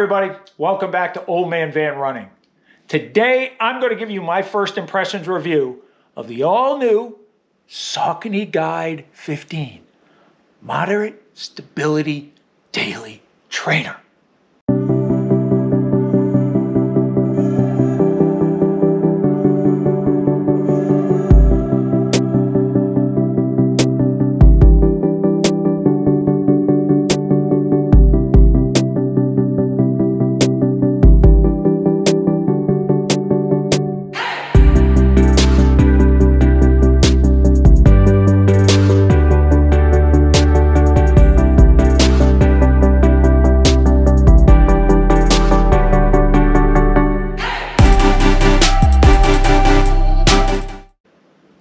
everybody, welcome back to Old Man Van Running. Today I'm going to give you my first impressions review of the all-new Saucony Guide 15 Moderate Stability Daily Trainer.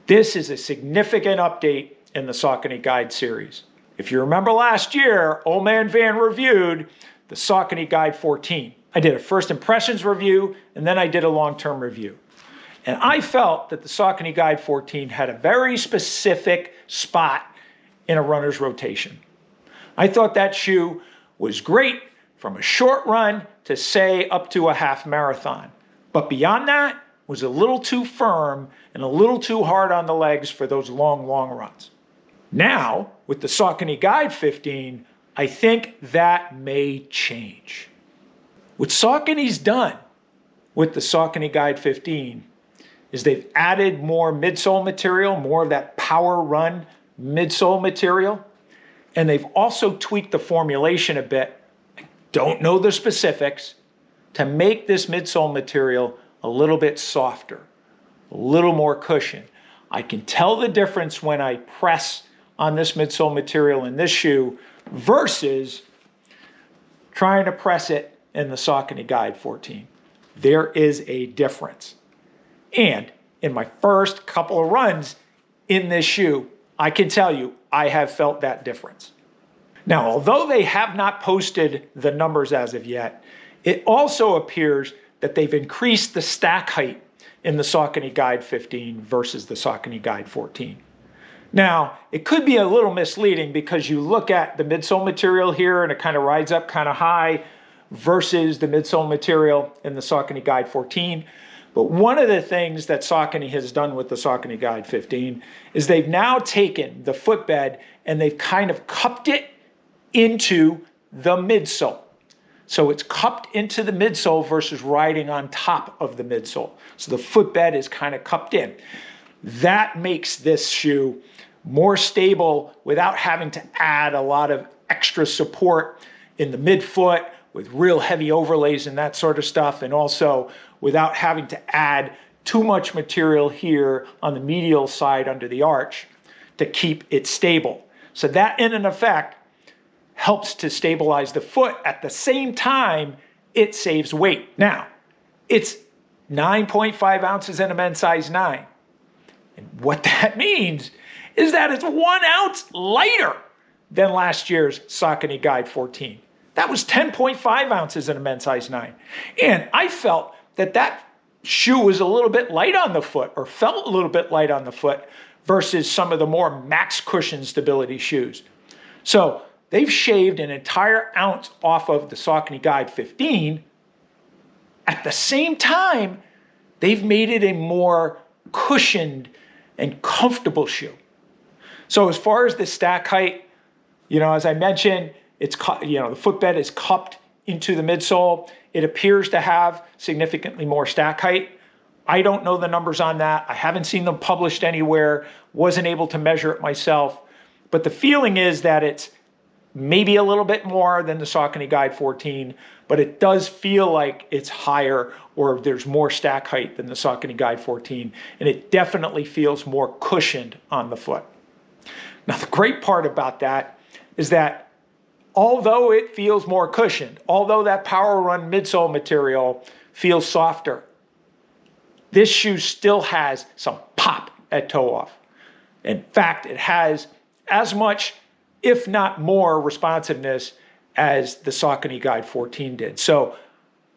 This is a significant update in the Saucony Guide series. If you remember last year, Old Man Van reviewed the Saucony Guide 14. I did a first impressions review, and then I did a long-term review. And I felt that the Saucony Guide 14 had a very specific spot in a runner's rotation. I thought that shoe was great from a short run to, say, up to a half marathon. But beyond that, was a little too firm and a little too hard on the legs for those long runs. Now, with the Saucony Guide 15, I think that may change. What Saucony's done with the Saucony Guide 15 is they've added more midsole material, more of that power run midsole material, and they've also tweaked the formulation a bit. I don't know the specifics, to make this midsole material a little bit softer, a little more cushion. I can tell the difference when I press on this midsole material in this shoe versus trying to press it in the Saucony Guide 14. There is a difference. And in my first couple of runs in this shoe, I can tell you I have felt that difference. Now, although they have not posted the numbers as of yet, it also appears that they've increased the stack height in the Saucony Guide 15 versus the Saucony Guide 14. Now, it could be a little misleading because you look at the midsole material here and it kind of rides up kind of high versus the midsole material in the Saucony Guide 14. But one of the things that Saucony has done with the Saucony Guide 15 is they've now taken the footbed and they've kind of cupped it into the midsole. So it's cupped into the midsole versus riding on top of the midsole. So the footbed is kind of cupped in. That makes this shoe more stable without having to add a lot of extra support in the midfoot with real heavy overlays and that sort of stuff, and also without having to add too much material here on the medial side under the arch to keep it stable. So that in effect helps to stabilize the foot. At the same time, it saves weight. Now, it's 9.5 ounces in a men's size 9. And what that means is that it's 1 ounce lighter than last year's Saucony Guide 14. That was 10.5 ounces in a men's size 9. And I felt that that shoe was a little bit light on the foot, or felt a little bit light on the foot, versus some of the more max cushion stability shoes. So they've shaved an entire ounce off of the Saucony Guide 15. At the same time, they've made it a more cushioned and comfortable shoe. So as far as the stack height, as I mentioned, it's the footbed is cupped into the midsole. It appears to have significantly more stack height. I don't know the numbers on that. I haven't seen them published anywhere, wasn't able to measure it myself. But the feeling is that it's maybe a little bit more than the Saucony Guide 14, but it does feel like it's higher, or there's more stack height than the Saucony Guide 14, and it definitely feels more cushioned on the foot. Now, the great part about that is that although it feels more cushioned, although that power run midsole material feels softer, this shoe still has some pop at toe off. In fact, it has as much, if not more, responsiveness as the Saucony Guide 14 did. So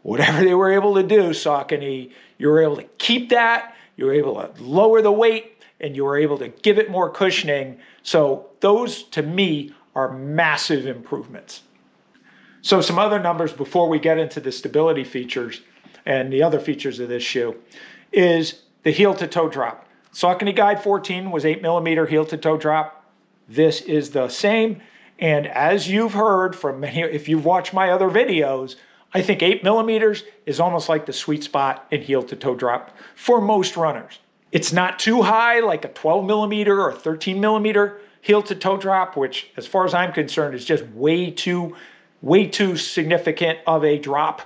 whatever they were able to do, Saucony, you were able to keep that, you were able to lower the weight, and you were able to give it more cushioning. So those, to me, are massive improvements. So some other numbers before we get into the stability features and the other features of this shoe is the heel to toe drop. Saucony Guide 14 was 8mm heel to toe drop. This is the same. And as you've heard from many, if you've watched my other videos, I think 8mm is almost like the sweet spot in heel to toe drop for most runners. It's not too high like a 12mm or 13mm heel to toe drop, which as far as I'm concerned is just way too significant of a drop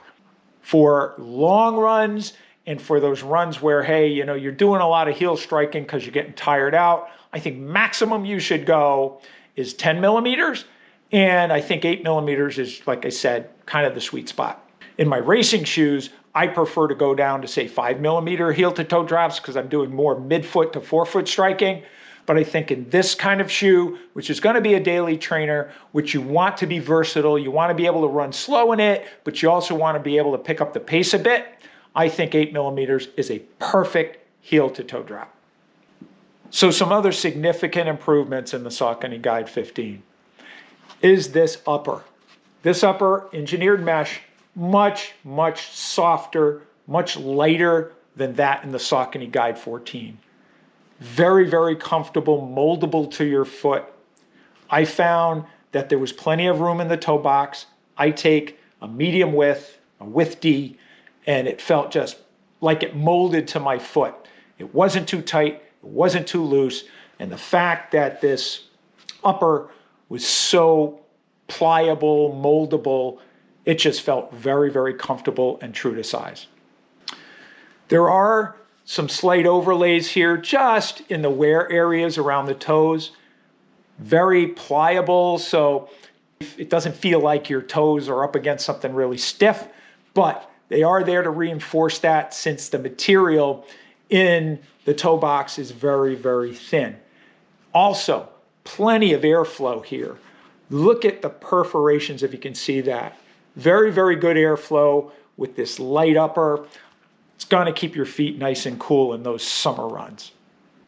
for long runs and for those runs where, hey, you know, you're doing a lot of heel striking because you're getting tired out. I think maximum you should go is 10mm. And I think 8mm is, like I said, kind of the sweet spot. In my racing shoes, I prefer to go down to say 5mm heel to toe drops because I'm doing more midfoot to forefoot striking. But I think in this kind of shoe, which is going to be a daily trainer, which you want to be versatile, you want to be able to run slow in it, but you also want to be able to pick up the pace a bit, I think 8mm is a perfect heel to toe drop. So some other significant improvements in the Saucony Guide 15 is this upper. This upper engineered mesh, much softer, much lighter than that in the Saucony Guide 14. Very, very comfortable, moldable to your foot. I found that there was plenty of room in the toe box. I take a medium width, a width D, and it felt just like it molded to my foot. It wasn't too tight, it wasn't too loose, and the fact that this upper was so pliable, moldable, it just felt very, very comfortable and true to size. There are some slight overlays here just in the wear areas around the toes. Very pliable, so it doesn't feel like your toes are up against something really stiff, but they are there to reinforce that since the material in the toe box is very, very thin. Also, plenty of airflow here. Look at the perforations if you can see that. Very, very good airflow with this light upper. It's going to keep your feet nice and cool in those summer runs.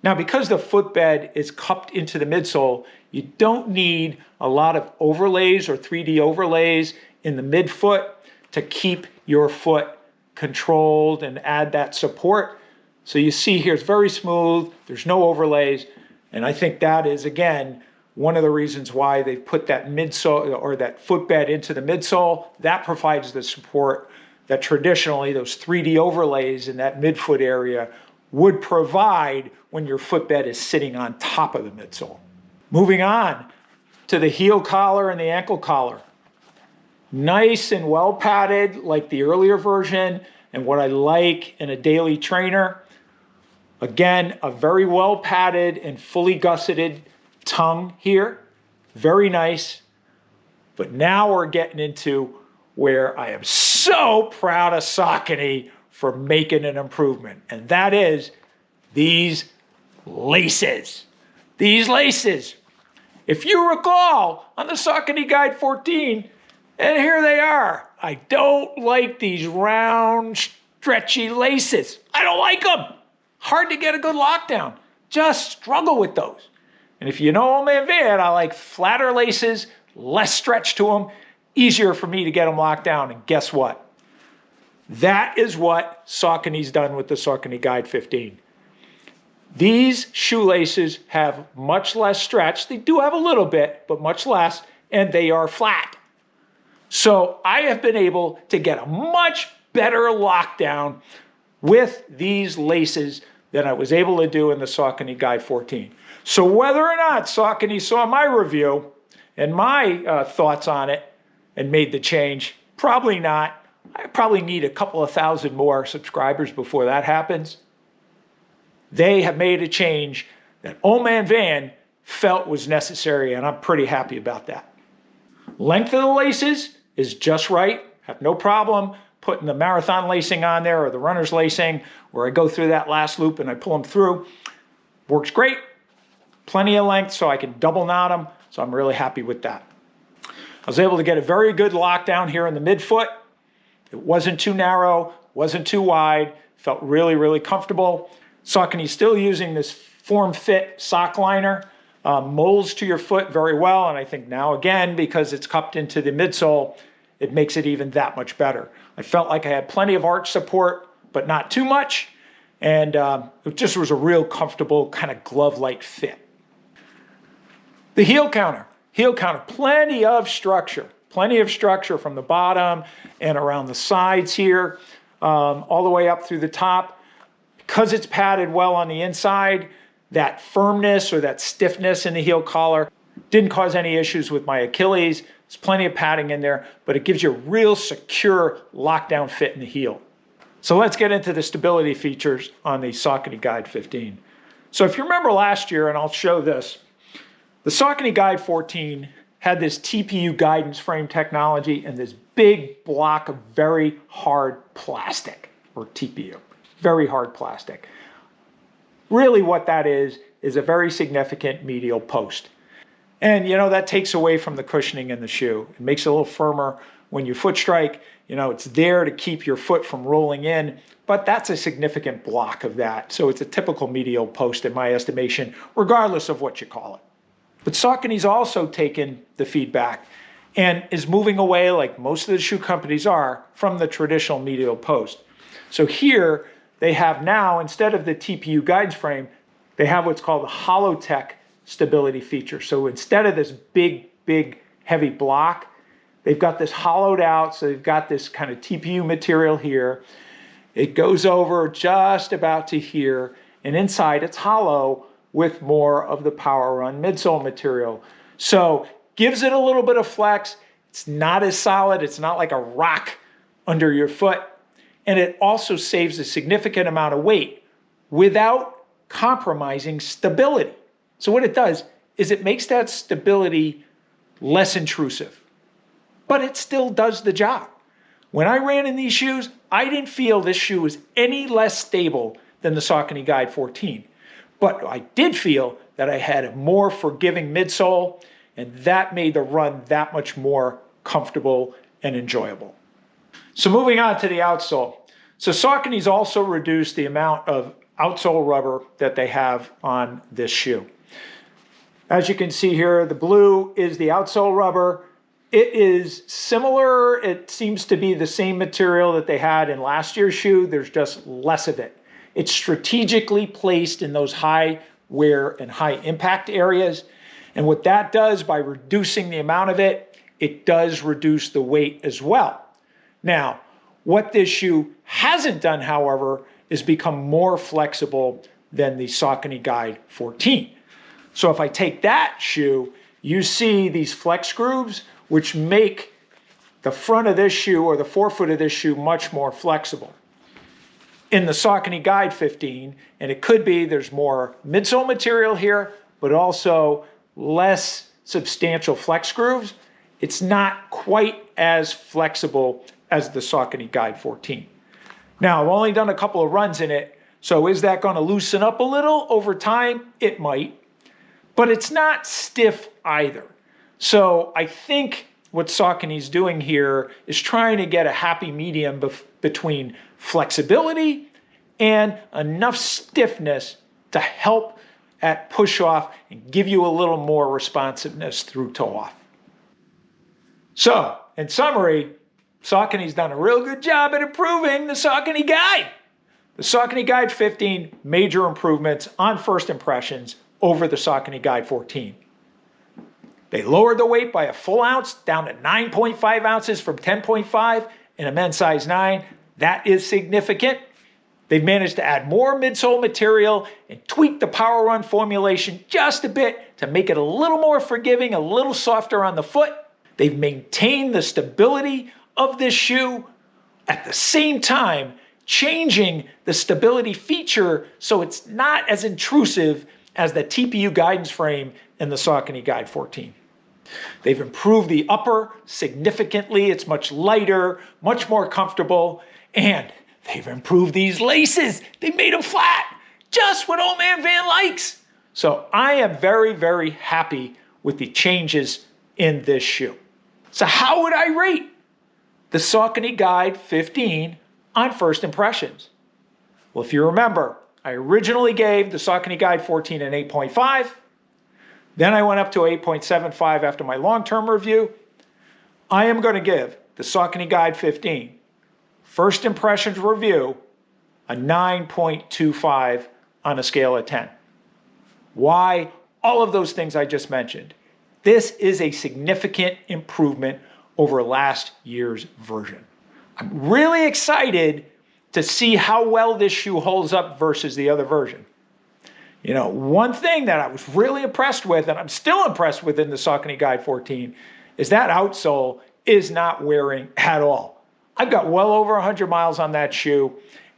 Now, because the footbed is cupped into the midsole, you don't need a lot of overlays or 3D overlays in the midfoot to keep your foot controlled and add that support. So you see here, it's very smooth. There's no overlays. And I think that is, again, one of the reasons why they put that midsole or that footbed into the midsole. That provides the support that traditionally those 3D overlays in that midfoot area would provide when your footbed is sitting on top of the midsole. Moving on to the heel collar and the ankle collar. Nice and well padded like the earlier version and what I like in a daily trainer. Again, a very well padded and fully gusseted tongue here. Very nice. But now we're getting into where I am so proud of Saucony for making an improvement. And that is these laces. These laces. If you recall, on the Saucony Guide 14, and here they are. I don't like these round, stretchy laces. I don't like them. Hard to get a good lockdown. Just struggle with those. And if you know Old Man Van, I like flatter laces, less stretch to them, easier for me to get them locked down. And guess what? That is what Saucony's done with the Saucony Guide 15. These shoelaces have much less stretch. They do have a little bit, but much less, and they are flat. So I have been able to get a much better lockdown with these laces than I was able to do in the Saucony Guide 14. So whether or not Saucony saw my review and my thoughts on it and made the change, probably not. I probably need a couple of thousand more subscribers before that happens. They have made a change that Old Man Van felt was necessary, and I'm pretty happy about that. Length of the laces is just right. Have no problem putting the marathon lacing on there or the runner's lacing where I go through that last loop and I pull them through. Works great. Plenty of length so I can double knot them, so I'm really happy with that. I was able to get a very good lockdown here in the midfoot. It wasn't too narrow, wasn't too wide, felt really, really comfortable. Saucony's still using this form-fit sock liner. Molds to your foot very well, and I think now again, because it's cupped into the midsole, it makes it even that much better. I felt like I had plenty of arch support, but not too much. And it just was a real comfortable kind of glove-like fit. The heel counter, plenty of structure from the bottom and around the sides here, all the way up through the top. Because it's padded well on the inside, that firmness or that stiffness in the heel collar didn't cause any issues with my Achilles. There's plenty of padding in there, but it gives you a real secure lockdown fit in the heel. So let's get into the stability features on the Saucony Guide 15. So if you remember last year, and I'll show this, the Saucony Guide 14 had this TPU guidance frame technology and this big block of very hard plastic, or TPU, very hard plastic. Really what that is a very significant medial post. And you know, that takes away from the cushioning in the shoe. It makes it a little firmer when you foot strike. You know, it's there to keep your foot from rolling in, but that's a significant block of that. So it's a typical medial post in my estimation, regardless of what you call it. But Saucony's also taken the feedback and is moving away, like most of the shoe companies are, from the traditional medial post. So here they have now, instead of the TPU guidance frame, they have what's called the Holotech stability feature. So instead of this big, heavy block, they've got this hollowed out. So they've got this kind of TPU material here. It goes over just about to here, and inside it's hollow with more of the Power Run midsole material. So gives it a little bit of flex. It's not as solid. It's not like a rock under your foot. And it also saves a significant amount of weight without compromising stability. So what it does is it makes that stability less intrusive, but it still does the job. When I ran in these shoes, I didn't feel this shoe was any less stable than the Saucony Guide 14. But I did feel that I had a more forgiving midsole, and that made the run that much more comfortable and enjoyable. So moving on to the outsole. So Saucony's also reduced the amount of outsole rubber that they have on this shoe. As you can see here, the blue is the outsole rubber. It is similar. It seems to be the same material that they had in last year's shoe. There's just less of it. It's strategically placed in those high wear and high impact areas. And what that does by reducing the amount of it, it does reduce the weight as well. Now, what this shoe hasn't done, however, is become more flexible than the Saucony Guide 14. So if I take that shoe, you see these flex grooves, which make the front of this shoe or the forefoot of this shoe much more flexible. In the Saucony Guide 15, and it could be there's more midsole material here, but also less substantial flex grooves, it's not quite as flexible as the Saucony Guide 14. Now, I've only done a couple of runs in it, so is that going to loosen up a little over time? It might, but it's not stiff either. So I think what Saucony's doing here is trying to get a happy medium between flexibility and enough stiffness to help at push off and give you a little more responsiveness through toe off. So, in summary, Saucony's done a real good job at improving the Saucony Guide. The Saucony Guide 15, major improvements on first impressions over the Saucony Guide 14. They lowered the weight by a full ounce down to 9.5 ounces from 10.5 in a men's size 9. That is significant. They've managed to add more midsole material and tweak the Power Run formulation just a bit to make it a little more forgiving, a little softer on the foot. They've maintained the stability of this shoe at the same time changing the stability feature so it's not as intrusive as the TPU guidance frame in the Saucony Guide 14. They've improved the upper significantly. It's much lighter, much more comfortable, and they've improved these laces. They made them flat, just what Old Man Van likes. So I am very, very happy with the changes in this shoe. So how would I rate the Saucony Guide 15 on first impressions? Well, if you remember, I originally gave the Saucony Guide 14 an 8.5. Then I went up to 8.75 after my long-term review. I am going to give the Saucony Guide 15. First impressions review, a 9.25 on a scale of 10. Why? All of those things I just mentioned. This is a significant improvement over last year's version. I'm really excited to see how well this shoe holds up versus the other version. You know, one thing that I was really impressed with, and I'm still impressed with in the Saucony Guide 14, is that outsole is not wearing at all. I've got well over 100 miles on that shoe,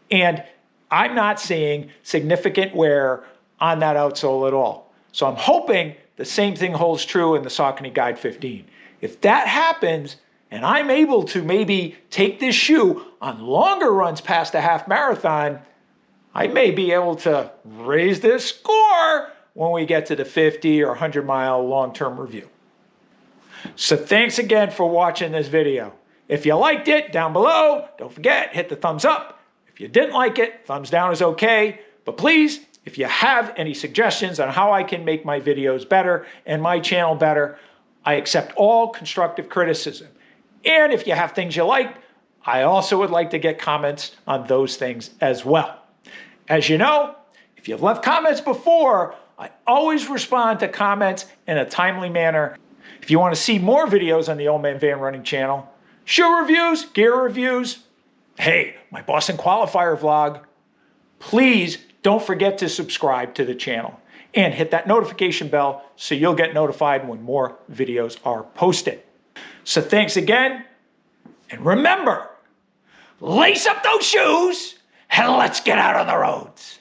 and I'm not seeing significant wear on that outsole at all. So I'm hoping the same thing holds true in the Saucony Guide 15. If that happens, and I'm able to maybe take this shoe on longer runs past a half marathon, I may be able to raise this score when we get to the 50 or 100 mile long-term review. So thanks again for watching this video. If you liked it, down below, don't forget, hit the thumbs up. If you didn't like it, thumbs down is okay. But please, if you have any suggestions on how I can make my videos better and my channel better, I accept all constructive criticism. And if you have things you like, I also would like to get comments on those things as well. As you know, if you've left comments before, I always respond to comments in a timely manner. If you want to see more videos on the Old Man Van Running channel, shoe reviews, gear reviews, hey, my Boston Qualifier vlog, please don't forget to subscribe to the channel and hit that notification bell so you'll get notified when more videos are posted. So thanks again, and remember, lace up those shoes and let's get out on the roads.